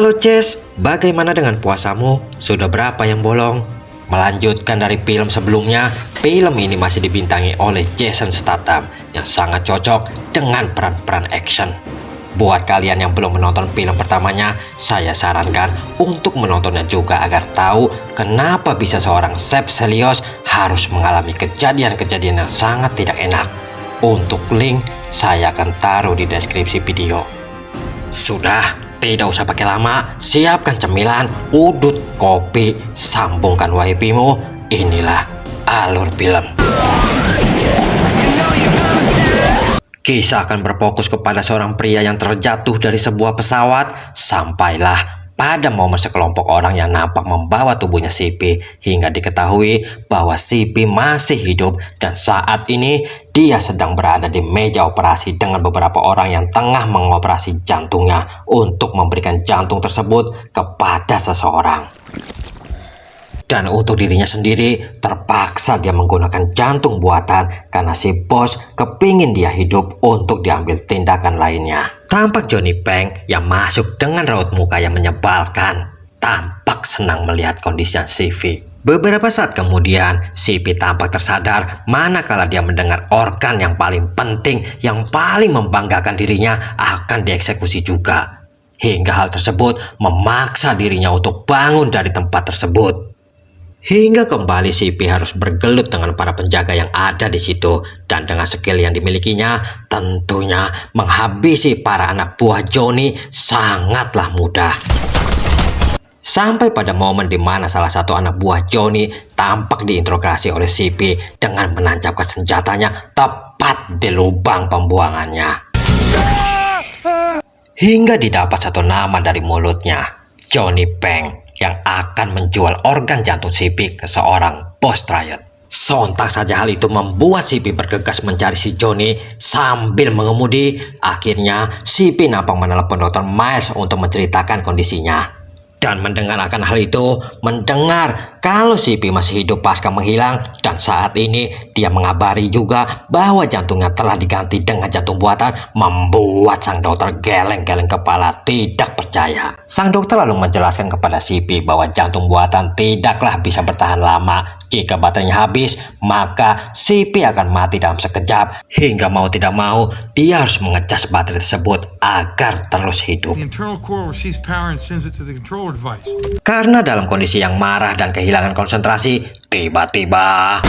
Halo Ces, bagaimana dengan puasamu? Sudah berapa yang bolong? Melanjutkan dari film sebelumnya, film ini masih dibintangi oleh Jason Statham yang sangat cocok dengan peran-peran action. Buat kalian yang belum menonton film pertamanya, saya sarankan untuk menontonnya juga agar tahu kenapa bisa seorang Seb Celios harus mengalami kejadian-kejadian yang sangat tidak enak. Untuk link, saya akan taruh di deskripsi video. Sudah, tidak usah pakai lama, siapkan cemilan, udut, kopi, sambungkan wifi-mu. Inilah alur film. Kisah akan berfokus kepada seorang pria yang terjatuh dari sebuah pesawat sampailah pada momen sekelompok orang yang nampak membawa tubuhnya Sipi hingga diketahui bahwa Sipi masih hidup dan saat ini dia sedang berada di meja operasi dengan beberapa orang yang tengah mengoperasi jantungnya untuk memberikan jantung tersebut kepada seseorang. Dan untuk dirinya sendiri, terpaksa dia menggunakan jantung buatan karena si bos kepingin dia hidup untuk diambil tindakan lainnya. Tampak Johnny Peng yang masuk dengan raut muka yang menyebalkan, tampak senang melihat kondisi Sipi. Beberapa saat kemudian, Sipi tampak tersadar manakala dia mendengar organ yang paling penting, yang paling membanggakan dirinya akan dieksekusi juga. Hingga hal tersebut memaksa dirinya untuk bangun dari tempat tersebut. Hingga kembali Sipi harus bergelut dengan para penjaga yang ada di situ dan dengan skill yang dimilikinya tentunya menghabisi para anak buah Johnny sangatlah mudah. Sampai pada momen di mana salah satu anak buah Johnny tampak diinterogasi oleh Sipi dengan menancapkan senjatanya tepat di lubang pembuangannya. Hingga didapat satu nama dari mulutnya, Johnny Peng, yang akan menjual organ jantung Sipi ke seorang bos riot. Sontak saja hal itu membuat Sipi bergegas mencari si Johnny sambil mengemudi. Akhirnya Sipi nampak menelepon Dr. Miles untuk menceritakan kondisinya. Dan mendengar akan hal itu, mendengar kalau Sipi masih hidup pasca menghilang, dan saat ini dia mengabari juga bahwa jantungnya telah diganti dengan jantung buatan, membuat sang dokter geleng-geleng kepala tidak percaya. Sang dokter lalu menjelaskan kepada Sipi bahwa jantung buatan tidaklah bisa bertahan lama. Jika baterainya habis, maka Sipi akan mati dalam sekejap. Hingga mau tidak mau, dia harus mengecas baterai tersebut agar terus hidup. Karena dalam kondisi yang marah dan kehilangan konsentrasi, tiba-tiba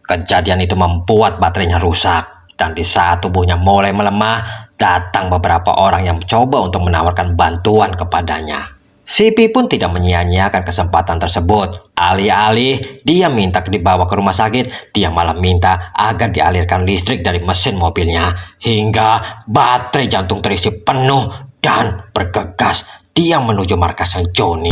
kejadian itu membuat baterainya rusak. Dan di saat tubuhnya mulai melemah, datang beberapa orang yang mencoba untuk menawarkan bantuan kepadanya. Sipi pun tidak menyia-nyiakan kesempatan tersebut. Alih-alih dia minta dibawa ke rumah sakit, dia malah minta agar dialirkan listrik dari mesin mobilnya hingga baterai jantung terisi penuh dan bergegas dia menuju markas sang Johnny.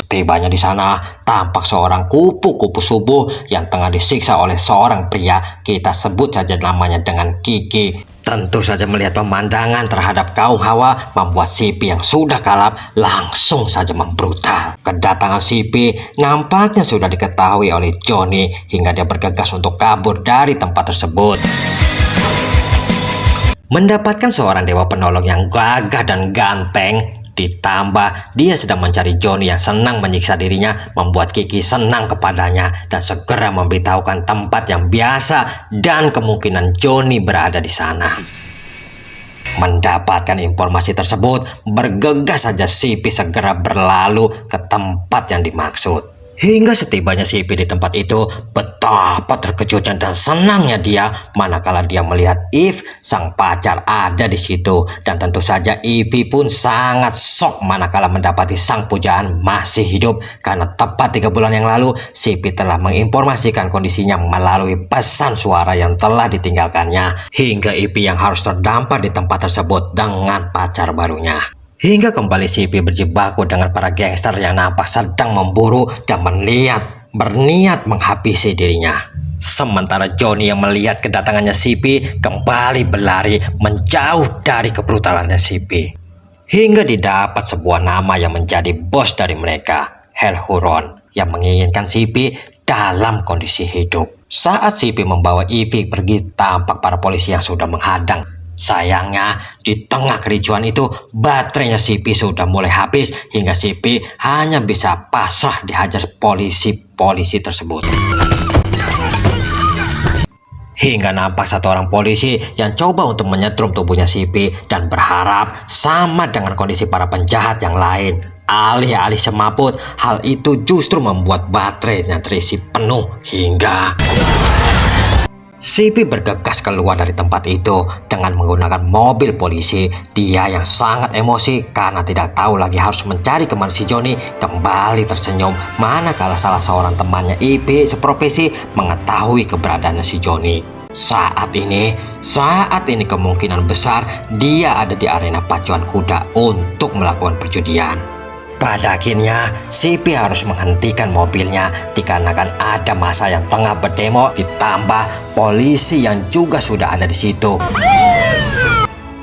Tibanya di sana, tampak seorang kupu-kupu subuh yang tengah disiksa oleh seorang pria, kita sebut saja namanya dengan Kiki. Tentu saja melihat pemandangan terhadap kaum Hawa membuat Sipi yang sudah kalap langsung saja membrutal. Kedatangan Sipi nampaknya sudah diketahui oleh Johnny hingga dia bergegas untuk kabur dari tempat tersebut. Mendapatkan seorang dewa penolong yang gagah dan ganteng, ditambah dia sedang mencari Johnny yang senang menyiksa dirinya, membuat Kiki senang kepadanya dan segera memberitahukan tempat yang biasa dan kemungkinan Johnny berada di sana. Mendapatkan informasi tersebut, bergegas saja Sipi segera berlalu ke tempat yang dimaksud. Hingga setibanya Sipi di tempat itu, betapa terkejutnya dan senangnya dia manakala dia melihat Eve, sang pacar, ada di situ. Dan tentu saja Eve pun sangat shock manakala mendapati sang pujaan masih hidup, karena tepat 3 bulan yang lalu Sipi telah menginformasikan kondisinya melalui pesan suara yang telah ditinggalkannya. Hingga Eve yang harus terdampar di tempat tersebut dengan pacar barunya. Hingga kembali Sipi berjibaku dengan para gangster yang nampak sedang memburu dan berniat menghabisi dirinya. Sementara Johnny yang melihat kedatangannya Sipi kembali berlari menjauh dari kebrutalannya Sipi. Hingga didapat sebuah nama yang menjadi bos dari mereka, Hell Huron, yang menginginkan Sipi dalam kondisi hidup. Saat CP membawa Ivy pergi, tampak para polisi yang sudah menghadang. Sayangnya, di tengah kericuan itu, baterainya CP sudah mulai habis hingga CP hanya bisa pasrah dihajar polisi-polisi tersebut. Hingga nampak satu orang polisi yang coba untuk menyetrum tubuhnya CP dan berharap sama dengan kondisi para penjahat yang lain. Alih-alih semaput, hal itu justru membuat baterainya terisi penuh hingga CP bergegas keluar dari tempat itu dengan menggunakan mobil polisi. Dia yang sangat emosi karena tidak tahu lagi harus mencari kemana si Johnny, kembali tersenyum manakala salah seorang temannya IP seprofesi mengetahui keberadaan si Johnny. Saat ini kemungkinan besar dia ada di arena pacuan kuda untuk melakukan perjudian. Pada akhirnya, CP harus menghentikan mobilnya dikarenakan ada massa yang tengah berdemo, ditambah polisi yang juga sudah ada di situ.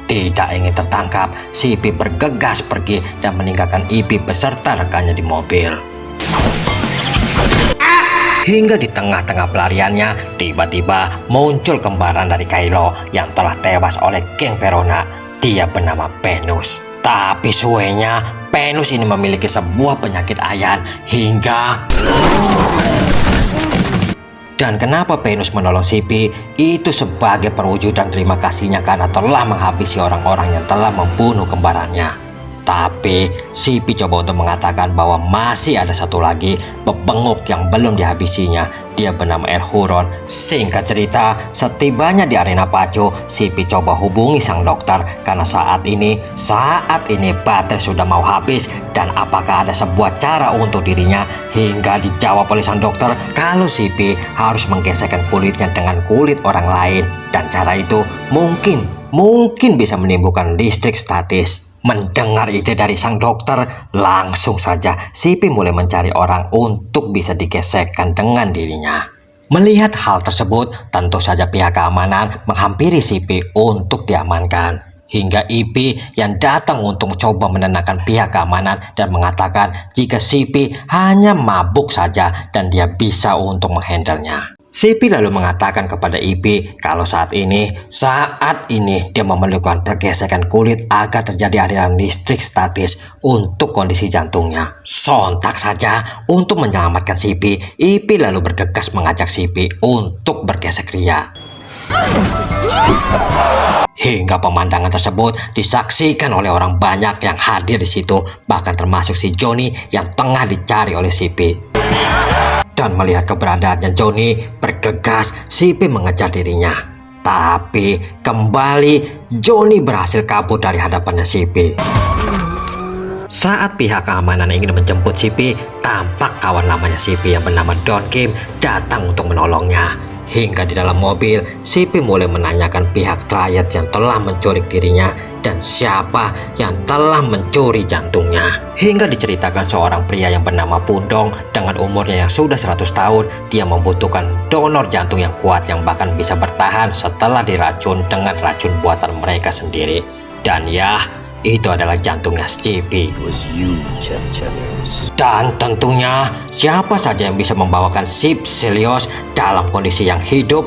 Tidak ingin tertangkap, CP bergegas pergi dan meninggalkan IP beserta rekannya di mobil. Hingga di tengah-tengah pelariannya, tiba-tiba muncul kembaran dari Kylo yang telah tewas oleh geng Verona. Dia bernama Venus. Tapi suenya, Venus ini memiliki sebuah penyakit ayan hingga... Dan kenapa Venus menolong CP? Itu sebagai perwujudan terima kasihnya karena telah menghabisi orang-orang yang telah membunuh kembarannya. Tapi CP coba untuk mengatakan bahwa masih ada satu lagi pebenguk yang belum dihabisinya. Dia bernama Erhuron. Singkat cerita, setibanya di arena pacu, CP coba hubungi sang dokter karena saat ini baterai sudah mau habis dan apakah ada sebuah cara untuk dirinya, hingga dijawab oleh sang dokter kalau CP harus menggesekkan kulitnya dengan kulit orang lain dan cara itu mungkin bisa menimbulkan listrik statis. Mendengar ide dari sang dokter, langsung saja CP mulai mencari orang untuk bisa digesekkan dengan dirinya. Melihat hal tersebut, tentu saja pihak keamanan menghampiri CP untuk diamankan. Hingga IP yang datang untuk mencoba menenangkan pihak keamanan dan mengatakan jika CP hanya mabuk saja dan dia bisa untuk menghandlenya. CP lalu mengatakan kepada IP kalau saat ini dia memerlukan pergesekan kulit agar terjadi aliran listrik statis untuk kondisi jantungnya. Sontak saja untuk menyelamatkan CP, IP lalu bergegas mengajak CP untuk bergesek ria. Hingga pemandangan tersebut disaksikan oleh orang banyak yang hadir di situ, bahkan termasuk si Johnny yang tengah dicari oleh CP. Dan melihat keberadaannya Johnny, bergegas CP mengejar dirinya. Tapi kembali Johnny berhasil kabur dari hadapannya CP. Saat pihak keamanan ingin menjemput CP, tampak kawan lamanya CP yang bernama Don Kim datang untuk menolongnya. Hingga di dalam mobil, CP mulai menanyakan pihak Triad yang telah menculik dirinya dan siapa yang telah mencuri jantungnya. Hingga diceritakan seorang pria yang bernama Pundong dengan umurnya yang sudah 100 tahun, dia membutuhkan donor jantung yang kuat yang bahkan bisa bertahan setelah diracun dengan racun buatan mereka sendiri. Dan ya, itu adalah jantungnya CP. Dan tentunya siapa saja yang bisa membawakan Celios dalam kondisi yang hidup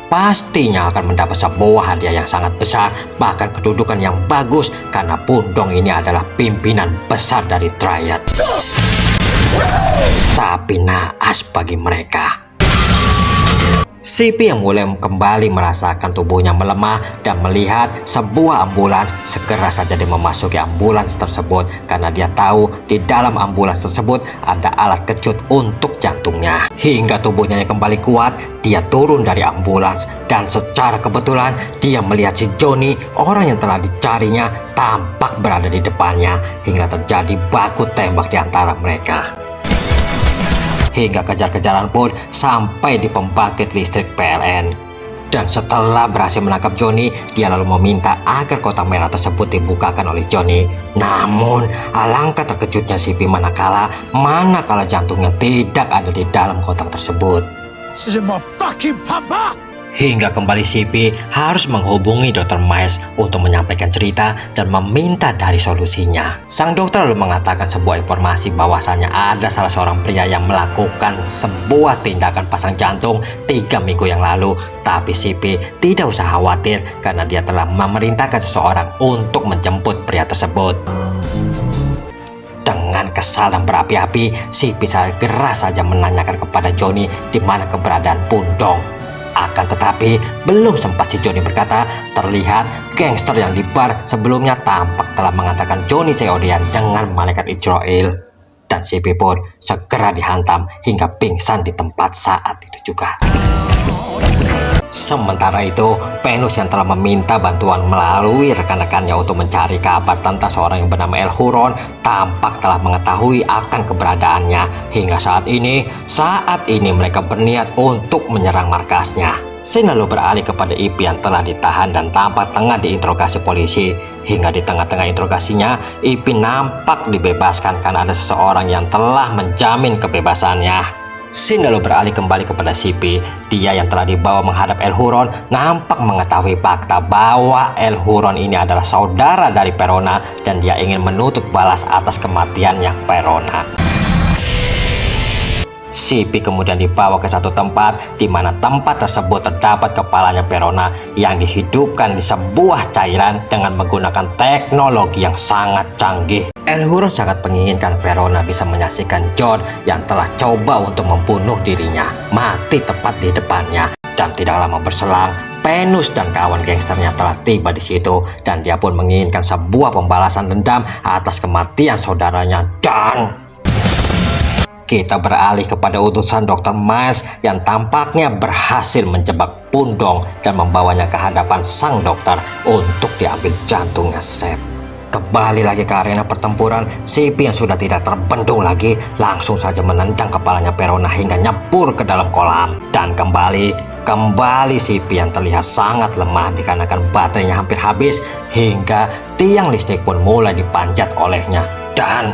pastinya akan mendapat sebuah hadiah yang sangat besar, bahkan kedudukan yang bagus karena Pundong ini adalah pimpinan besar dari Triad. Tapi naas bagi mereka. CP yang mulai kembali merasakan tubuhnya melemah dan melihat sebuah ambulans, segera saja dia memasuki ambulans tersebut karena dia tahu di dalam ambulans tersebut ada alat kejut untuk jantungnya. Hingga tubuhnya yang kembali kuat, dia turun dari ambulans dan secara kebetulan dia melihat si Johnny, orang yang telah dicarinya, tampak berada di depannya hingga terjadi baku tembak di antara mereka. Hingga kejar-kejaran pun sampai di pembangkit listrik PLN. Dan setelah berhasil menangkap Johnny, dia lalu meminta agar kotak merah tersebut dibukakan oleh Johnny. Namun, alangkah terkejutnya CP manakala jantungnya tidak ada di dalam kotak tersebut. Hingga kembali CP harus menghubungi Dr. Miles untuk menyampaikan cerita dan meminta dari solusinya. Sang dokter lalu mengatakan sebuah informasi bahwasannya ada salah seorang pria yang melakukan sebuah tindakan pasang jantung 3 minggu yang lalu. Tapi CP tidak usah khawatir karena dia telah memerintahkan seseorang untuk menjemput pria tersebut. Dengan kesal dan berapi-api, CP segera saja menanyakan kepada Johnny di mana keberadaan Pundong. Akan tetapi, belum sempat si Johnny berkata, terlihat gangster yang di bar sebelumnya tampak telah mengantarkan Johnny Seodian dengan malaikat Israel. Dan CP pun segera dihantam hingga pingsan di tempat saat itu juga. Sementara itu, Venus yang telah meminta bantuan melalui rekan-rekannya untuk mencari kabar tentang seorang yang bernama El Huron tampak telah mengetahui akan keberadaannya. Hingga saat ini mereka berniat untuk menyerang markasnya. Sin lalu beralih kepada Ip yang telah ditahan dan tampak tengah diinterogasi polisi. Hingga di tengah-tengah interogasinya, Ip nampak dibebaskan karena ada seseorang yang telah menjamin kebebasannya. Sin lalu beralih kembali kepada CP. Dia yang telah dibawa menghadap El Huron nampak mengetahui fakta bahwa El Huron ini adalah saudara dari Perona dan dia ingin menuntut balas atas kematiannya Perona. CP kemudian dibawa ke satu tempat di mana tempat tersebut terdapat kepalanya Perona yang dihidupkan di sebuah cairan dengan menggunakan teknologi yang sangat canggih. El Huron sangat menginginkan Perona bisa menyaksikan John yang telah coba untuk membunuh dirinya mati tepat di depannya. Dan tidak lama berselang, Venus dan kawan gangsternya telah tiba di situ dan dia pun menginginkan sebuah pembalasan dendam atas kematian saudaranya. Dan kita beralih kepada utusan Dr. Miles yang tampaknya berhasil menjebak Pundong dan membawanya ke hadapan sang dokter untuk diambil jantungnya Sep. Kembali lagi ke arena pertempuran, CP yang sudah tidak terbendung lagi langsung saja menendang kepalanya Perona hingga nyebur ke dalam kolam. Dan kembali CP yang terlihat sangat lemah dikarenakan baterainya hampir habis hingga tiang listrik pun mulai dipanjat olehnya. Dan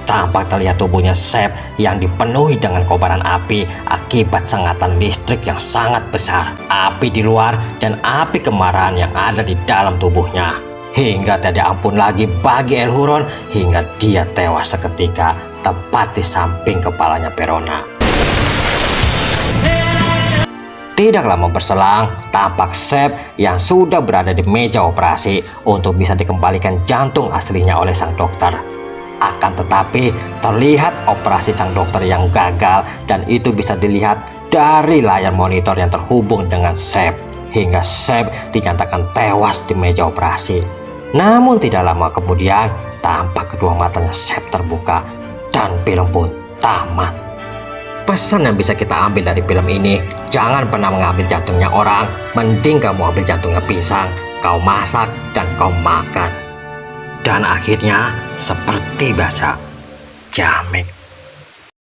tampak terlihat tubuhnya Sep yang dipenuhi dengan kobaran api akibat sengatan listrik yang sangat besar. Api di luar dan api kemarahan yang ada di dalam tubuhnya. Hingga tidak ampun lagi bagi El Huron hingga dia tewas seketika tepat di samping kepalanya Perona. Tidak lama berselang, tampak Sep yang sudah berada di meja operasi untuk bisa dikembalikan jantung aslinya oleh sang dokter. Akan tetapi terlihat operasi sang dokter yang gagal dan itu bisa dilihat dari layar monitor yang terhubung dengan Sep. Hingga Sep dinyatakan tewas di meja operasi. Namun tidak lama kemudian tampak kedua matanya Sep terbuka dan film pun tamat. Pesan yang bisa kita ambil dari film ini, jangan pernah mengambil jantungnya orang, mending kamu ambil jantungnya pisang, kau masak dan kau makan. Dan akhirnya seperti biasa, jamek.